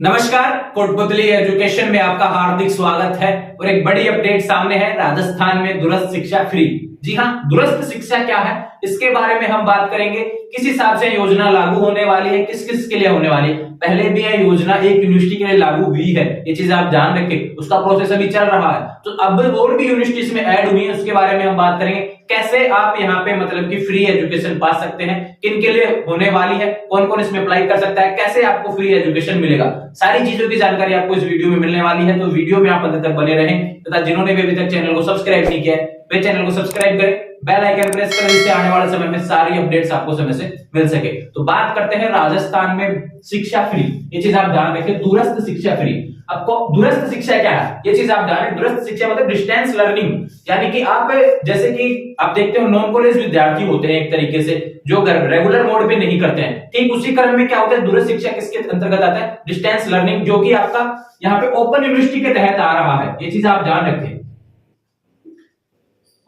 नमस्कार, कोटपुतली एजुकेशन में आपका हार्दिक स्वागत है। और एक बड़ी अपडेट सामने है, राजस्थान में दूरस्थ शिक्षा फ्री। जी हाँ, दूरस्थ शिक्षा क्या है इसके बारे में हम बात करेंगे। किस हिसाब से योजना लागू होने वाली है, किस किस के लिए होने वाली है। पहले भी यह योजना एक यूनिवर्सिटी के लिए लागू हुई है, ये चीज आप ध्यान रखें। उसका प्रोसेस अभी चल रहा है, तो अब और भी यूनिवर्सिटीज में ऐड हुई है, उसके बारे में हम बात करेंगे। कैसे आप यहाँ पे मतलब कि फ्री एजुकेशन पा सकते हैं, किन के लिए होने वाली है, कौन कौन इसमें अप्लाई कर सकता है, कैसे आपको फ्री एजुकेशन मिलेगा, सारी चीजों की जानकारी आपको इस वीडियो में मिलने वाली है। तो वीडियो में आप अंत तक बने रहें तथा जिन्होंने भी अभी तक चैनल को सब्सक्राइब नहीं किया है वे चैनल को सब्सक्राइब करें, बेल आइकन प्रेस करें, जिससे आने वाले समय में सारी अपडेट्स आपको समय से मिल सके। तो बात करते हैं राजस्थान में शिक्षा फ्री, ये चीज आप ध्यान रखें, दूरस्थ शिक्षा फ्री। आपको दूरस्थ शिक्षा क्या है ये चीज आप जाने। दूरस्थ शिक्षा मतलब डिस्टेंस लर्निंग, यानी कि आप जैसे कि आप देखते हो नॉन कॉलेज विद्यार्थी होते हैं एक तरीके से, जो रेगुलर मोड पे नहीं करते हैं, ठीक उसी क्रम में क्या होता है, दूरस्थ शिक्षा किसके अंतर्गत आता है, डिस्टेंस लर्निंग, जो कि आपका यहाँ पे ओपन यूनिवर्सिटी के तहत आ रहा है। ये चीज आप ध्यान रखें,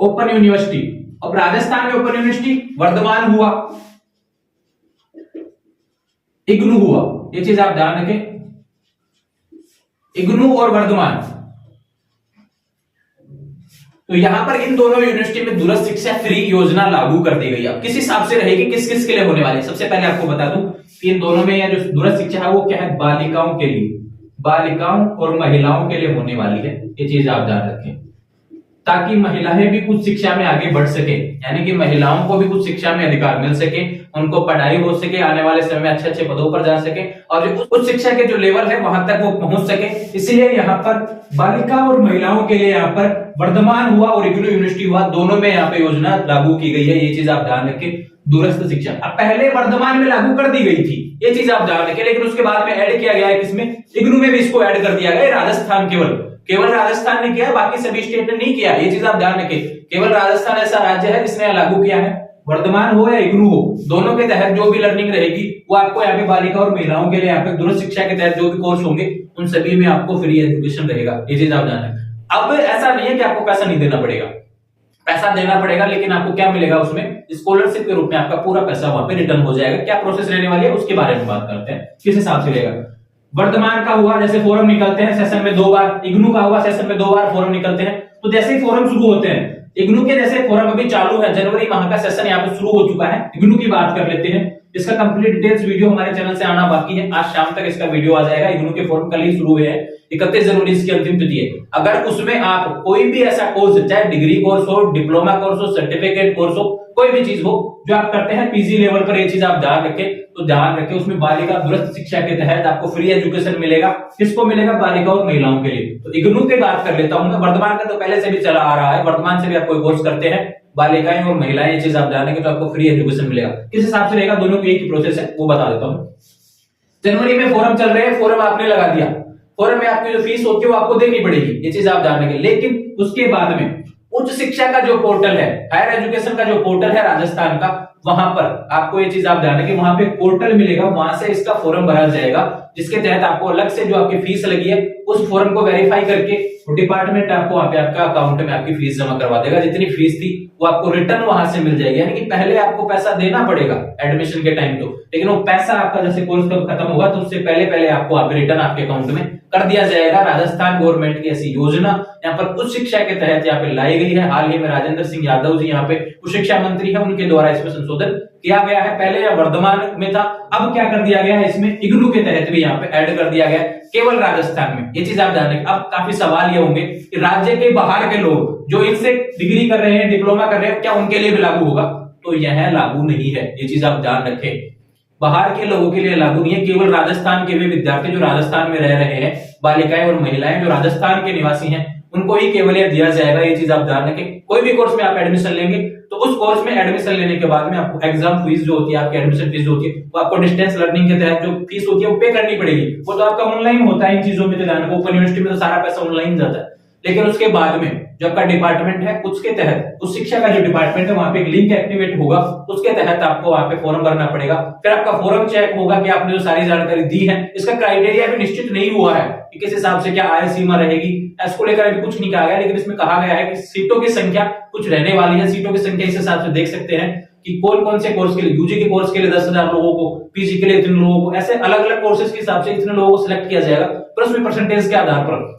ओपन यूनिवर्सिटी। अब राजस्थान में ओपन यूनिवर्सिटी वर्धमान हुआ, इग्नू हुआ, ये चीज आप ध्यान रखें, इग्नू और वर्धमान। तो यहां पर इन दोनों यूनिवर्सिटी में दूरस्थ शिक्षा फ्री योजना लागू कर दी गई। अब किस हिसाब से रहेगी, किस किस के लिए होने वाली है। सबसे पहले आपको बता दूं कि इन दोनों में यह जो दूरस्थ शिक्षा है वो क्या है, बालिकाओं के लिए, बालिकाओं और महिलाओं के लिए होने वाली है। ये चीज आप ध्यान रखें, ताकि महिलाएं भी कुछ शिक्षा में आगे बढ़ सके, यानी कि महिलाओं को भी कुछ शिक्षा में अधिकार मिल सके, उनको पढ़ाई हो सके, आने वाले समय में अच्छे अच्छे पदों पर जा सके, और जो उच्च शिक्षा के जो लेवल है वहां तक वो पहुंच सके। इसलिए यहाँ पर बालिका और महिलाओं के लिए यहाँ पर वर्धमान हुआ और इग्नू यूनिवर्सिटी हुआ, दोनों में यहाँ पे योजना लागू की गई है। ये चीज आप ध्यान रखें, दूरस्थ शिक्षा। अब पहले वर्धमान में लागू कर दी गई थी, ये चीज आप ध्यान रखें, लेकिन उसके बाद में ऐड किया गया है किसमें, इग्नू में भी इसको ऐड कर दिया गया। राजस्थान केवल राजस्थान ने किया, बाकी सभी स्टेट ने नहीं किया। ये चीज आप ध्यान रखें, केवल राजस्थान ऐसा राज्य है जिसने लागू किया है। वर्धमान हो या इग्नू हो, दोनों के तहत जो भी लर्निंग रहेगी वो आपको यहाँ पे बालिका और महिलाओं के लिए यहाँ पे दूरस्थ शिक्षा के तहत जो भी कोर्स होंगे उन सभी में आपको फ्री एजुकेशन रहेगा। ये चीज आप जान रखें। अब ऐसा नहीं है कि आपको पैसा नहीं देना पड़ेगा, पैसा देना पड़ेगा, लेकिन आपको क्या मिलेगा उसमें, स्कॉलरशिप के रूप में आपका पूरा पैसा वहां पे रिटर्न हो जाएगा। क्या प्रोसेस रहने वाली है उसके बारे में बात करते हैं, किस हिसाब से रहेगा। वर्धमान का हुआ, जैसे फोरम निकलते हैं सेशन में 2 बार, इग्नू का हुआ सेशन में 2 बार फोरम निकलते हैं। तो जैसे ही फोरम शुरू होते हैं, इग्नू के जैसे फोरम अभी चालू है, जनवरी माह का सेशन यहाँ पे शुरू हो चुका है। इग्नू की बात कर लेते हैं, इसका कंप्लीट डिटेल्स वीडियो हमारे चैनल से आना बाकी है, आज शाम तक इसका वीडियो आ जाएगा। इग्नू के फोरम कल ही शुरू हुए हैं, 31 जनवरी इसकी अंतिम तिथि है। अगर उसमें आप कोई भी ऐसा कोर्स, चाहे डिग्री कोर्स हो, डिप्लोमा कोर्स हो, सर्टिफिकेट कोर्स हो, कोई भी चीज हो जो आप करते हैं पीजी लेवल पर, ये चीज आप ध्यान रखें। तो ध्यान रखें उसमें बालिका दूरस्थ शिक्षा के तहत आपको फ्री एजुकेशन मिलेगा। किसको मिलेगा, बालिका और महिलाओं के लिए। तो इग्नू की बात कर लेता हूं मैं, वर्धमान का तो पहले से भी चला आ रहा है, वर्धमान से भी आप कोई कोर्स करते हैं, बालिकाएं और महिलाएं, ये चीज आप जानेंगे तो आपको फ्री एजुकेशन मिलेगा। किस हिसाब से रहेगा, दोनों की एक ही प्रोसेस है, वो बता देता हूं। जनवरी में फोरम चल रहे हैं, फोरम आपने लगा दिया, फोरम में आपकी जो फीस होती है वो आपको देनी पड़ेगी, ये चीज आप जानेंगे। लेकिन उसके बाद में उच्च शिक्षा का जो पोर्टल है, हायर एजुकेशन का जो पोर्टल है राजस्थान का, वहां पर आपको ये चीज आप जानेंगे, वहां पे पोर्टल मिलेगा, वहां से इसका फॉर्म भरा जाएगा, जिसके तहत आपको अलग से जो आपकी फीस लगी है उस फॉर्म को वेरीफाई करके डिपार्टमेंट आपको वहां पे आपका अकाउंट में आपकी फीस जमा करवा देगा। जितनी फीस थी वो आपको रिटर्न वहां से मिल जाएगी, यानी कि पहले आपको पैसा देना पड़ेगा एडमिशन के टाइम तो, लेकिन वो पैसा आपका जैसे कोर्स कब खत्म होगा तो उससे पहले पहले आपको वहां पे रिटर्न आपके अकाउंट में कर दिया जाएगा। राजस्थान गवर्नमेंट की ऐसी योजना यहाँ पर उच्च शिक्षा के तहत यहाँ पे लाई गई है। हाल ही में राजेंद्र सिंह यादव जी यहाँ पे उच्च शिक्षा मंत्री है, उनके द्वारा इसमें संशोधन किया गया है। पहले यह वर्धमान में था, अब क्या कर दिया गया है, इसमें इग्नू के तहत भी यहाँ पे ऐड कर दिया गया है, केवल राजस्थान में। ये चीज आप जानेंगे। अब काफी सवाल ये होंगे कि राज्य के बाहर के लोग जो इनसे डिग्री कर रहे हैं, डिप्लोमा कर रहे हैं, क्या उनके लिए भी लागू होगा, तो यह लागू नहीं है, ये चीज आप ध्यान रखें। बाहर के लोगों के लिए लागू नहीं है, केवल राजस्थान के वे विद्यार्थी जो राजस्थान में रह रहे हैं, बालिकाएं और महिलाएं जो राजस्थान के निवासी हैं, उनको ही केवल यह दिया जाएगा। ये चीज आप ध्यान रखें। कोई भी कोर्स में आप एडमिशन लेंगे तो उस कोर्स में एडमिशन लेने के बाद में आपको एग्जाम फीस जो होती है, आपकी एडमिशन फीस जो होती है, वो आपको डिस्टेंस लर्निंग के तहत जो फीस होती है वो पे करनी पड़ेगी। वो तो आपका ऑनलाइन होता है, इन चीजों में तो ध्यान रखो, ओपन यूनिवर्सिटी में तो सारा पैसा ऑनलाइन जाता है। लेकिन उसके बाद में जो आपका डिपार्टमेंट है उसके तहत, उस शिक्षा का जो डिपार्टमेंट है वहां पे एक लिंक एक्टिवेट होगा, उसके तहत आपको वहां पे फॉर्म भरना पड़ेगा। फिर आपका फॉर्म चेक होगा कि आपने जो सारी जानकारी दी है, इसका क्राइटेरिया भी निश्चित नहीं हुआ है कि किस हिसाब से क्या आय सीमा रहेगी, इसको लेकर अभी कुछ नहीं कहा गया। लेकिन इसमें कहा गया है कि सीटों की संख्या कुछ रहने वाली है, सीटों की संख्या इस हिसाब से देख सकते हैं कि कौन कौन से कोर्स के लिए, यूजी के कोर्स के लिए 10,000 लोगों को, पीजी के लिए इतने लोगों को, ऐसे अलग अलग कोर्सेज के हिसाब से इतने लोगों को सिलेक्ट किया जाएगा। पर उसमें परसेंटेज के आधार पर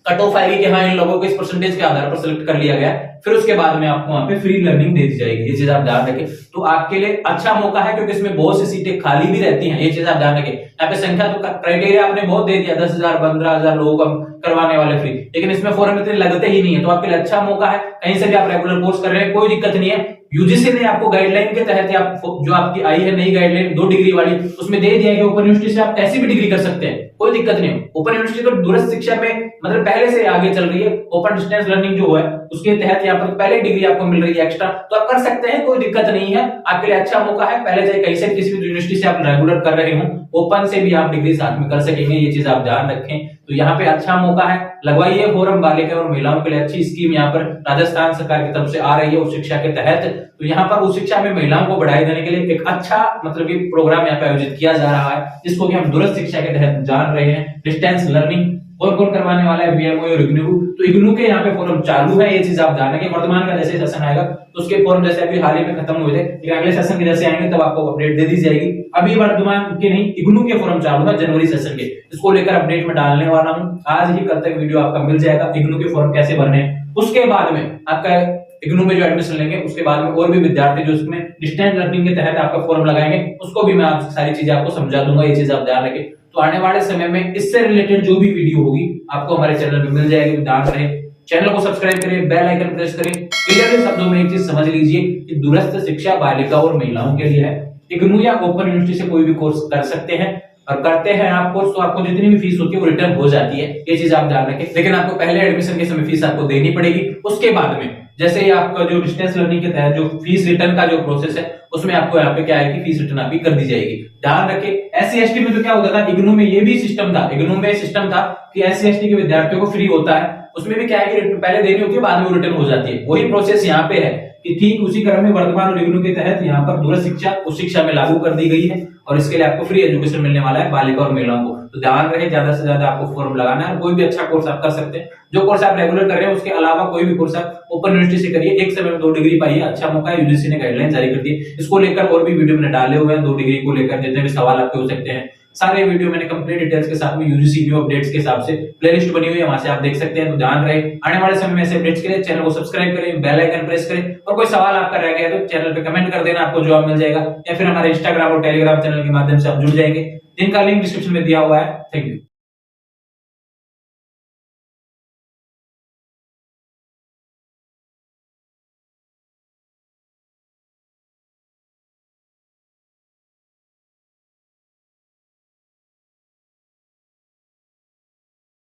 कट ऑफ आएगी कि हाँ इन लोगों को इस परसेंटेज के आधार पर सिलेक्ट कर लिया गया, फिर उसके बाद में आपको वहां पे फ्री लर्निंग दे दी जाएगी। ये चीज आप ध्यान रखें। तो आपके लिए अच्छा मौका है क्योंकि इसमें बहुत सी सीटें खाली भी रहती हैं, ये चीज आप ध्यान रखें। यहाँ पे संख्या तो क्राइटेरिया आपने बहुत दे दिया, 10,000 15,000 लोगों को करवाने वाले फ्री, लेकिन इसमें फॉर्म इतने लगते ही नहीं है। तो आपके लिए अच्छा मौका है, कहीं से भी आप रेगुलर कोर्स कर रहे हैं कोई दिक्कत नहीं है। यूजीसी ने आपको गाइडलाइन के तहत आप जो आपकी आई है नई गाइडलाइन 2 डिग्री वाली, उसमें दे दिया है कि ओपन यूनिवर्सिटी से आप ऐसी भी डिग्री कर सकते हैं, कोई दिक्कत नहीं है। ओपन यूनिवर्सिटी तो दूरस्थ शिक्षा में मतलब पहले से आगे चल रही है। ओपन डिस्टेंस लर्निंग जो है उसके तहत यहाँ पर पहले डिग्री आपको मिल रही है एक्स्ट्रा, तो आप कर सकते हैं, कोई दिक्कत नहीं है। आपके लिए अच्छा मौका है, पहले से कहीं से किसी भी यूनिवर्सिटी से आप रेगुलर कर रहे हो, ओपन से भी आप डिग्री साथ में कर सकेंगे, ये चीज आप ध्यान रखें। तो यहाँ पे अच्छा मौका है, लगवाइए फॉर्म। बालिका और महिलाओं के लिए अच्छी स्कीम यहाँ पर राजस्थान सरकार की तरफ से आ रही है उच्च शिक्षा के तहत। तो यहाँ पर उच्च शिक्षा में महिलाओं को बढ़ावा देने के लिए एक अच्छा मतलब ये प्रोग्राम यहाँ पे आयोजित किया जा रहा है, जिसको कि हम दूरस्थ शिक्षा के तहत जान रहे हैं डिस्टेंस लर्निंग। कौन कौन करवाने वाला है, वीएमओ और इग्नू। तो इग्नू के यहाँ पे फॉर्म चालू है, ये चीज आप जान रखें। वर्तमान का जैसे सेशन आएगा तो उसके फॉर्म जैसे अभी हाल ही में खत्म हुए थे, लेकिन अगले सेशन के जैसे आएंगे तब आपको अपडेट दे दी जाएगी। अभी वर्तमान के नहीं, इग्नू के फॉर्म चालू है जनवरी सेशन के, इसको लेकर अपडेट में डालने वाला हूँ। आज ही कल तक वीडियो आपका मिल जाएगा इग्नू के फॉर्म कैसे भरने हैं। उसके बाद में आपका इग्नू में जो एडमिशन लेंगे उसके बाद में और भी विद्यार्थी जो उसमें डिस्टेंस लर्निंग के तहत आपका फॉर्म लगाएंगे, उसको भी मैं आप सारी चीजें आपको समझा दूंगा, ये चीज आप ध्यान रखें। तो आने वाले समय में इससे रिलेटेड जो भी वीडियो होगी आपको हमारे चैनल पे मिल जाएगी। ध्यान रहे, चैनल को सब्सक्राइब करें, बेल आइकन प्रेस करें। क्लियर शब्दों में एक चीज समझ लीजिए कि दूरस्थ शिक्षा बालिका और महिलाओं के लिए है। इग्नू या ओपन यूनिवर्सिटी से कोई भी कोर्स कर सकते हैं, और करते हैं आप कोर्स तो आपको जितनी भी फीस होती है वो रिटर्न हो जाती है, ये चीज आप ध्यान रखें। लेकिन आपको पहले एडमिशन के समय फीस आपको देनी पड़ेगी, उसके बाद में जैसे ही आपका जो डिस्टेंस लर्निंग के तहत जो फीस रिटर्न का जो प्रोसेस है उसमें आपको यहाँ पे क्या है कि फीस रिटर्न आपकी कर दी जाएगी। ध्यान रखें, एससी एसटी में तो क्या होता था, इग्नू में ये भी सिस्टम था, इग्नू में सिस्टम था कि एससी एसटी के विद्यार्थियों को फ्री होता है, उसमें भी क्या है कि पहले देनी होती है बाद में रिटर्न हो जाती है। वही प्रोसेस यहाँ पे है कि ठीक उसी क्रम में वर्तमान और इग्नू के तहत यहाँ पर दूरस्थ शिक्षा उच्च शिक्षा में लागू कर दी गई है, और इसके लिए आपको फ्री एजुकेशन मिलने वाला है बालिका और महिलाओं को। तो ध्यान रखें, ज्यादा से ज्यादा आपको फॉर्म लगाना है। कोई भी अच्छा कोर्स आप कर सकते हैं, जो कोर्स आप रेगुलर कर रहे हैं उसके अलावा कोई भी कोर्स आप ओपन यूनिवर्सिटी से करिए। एक समय में 2 डिग्री पाइए, अच्छा मौका है, यूजीसी ने गाइडलाइन जारी कर दी है। इसको लेकर और भी वीडियो मैंने डाले हुए हैं, 2 डिग्री को लेकर जितने भी सवाल आपके हो सकते हैं सारे वीडियो मैंने कंप्लीट डिटेल्स के साथ में यूजीसी न्यू अपडेट्स के हिसाब से प्लेलिस्ट बनी हुई है, वहां से आप देख सकते हैं। तो ध्यान रहे, आने वाले समय में ऐसे अपडेट्स के लिए चैनल को सब्सक्राइब करें, बेल आइकन प्रेस करें, और कोई सवाल आपका रह गया तो चैनल पे कमेंट कर देना, आपको जवाब मिल जाएगा, या फिर हमारे इंस्टाग्राम और टेलीग्राम चैनल के माध्यम से आप जुड़ जाएंगे, जिनका लिंक डिस्क्रिप्शन में दिया हुआ है। Thank you.